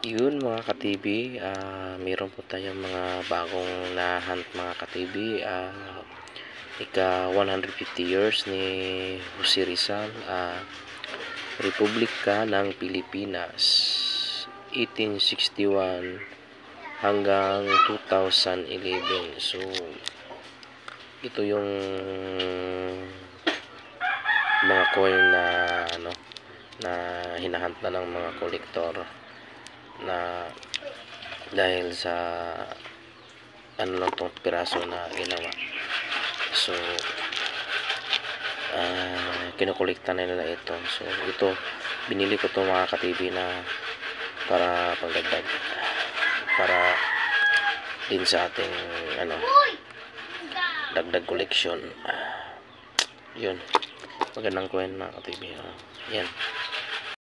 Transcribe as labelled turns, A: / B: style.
A: Yun mga ka-TV, meron po tayong mga bagong na-hunt mga ka-TV. Ika 150 years ni Jose Rizal, Republika ng Pilipinas, 1861 hanggang 2011. So ito yung mga coin na na hinahunt na ng mga kolektor na dahil sa lang tong piraso na ginawa. So kinokolekta na nila ito. So ito, binili ko to mga ka-TV na para pagdagdag, para din sa ating dagdag collection. Yun, magandang coin mga ka-TV. Yan.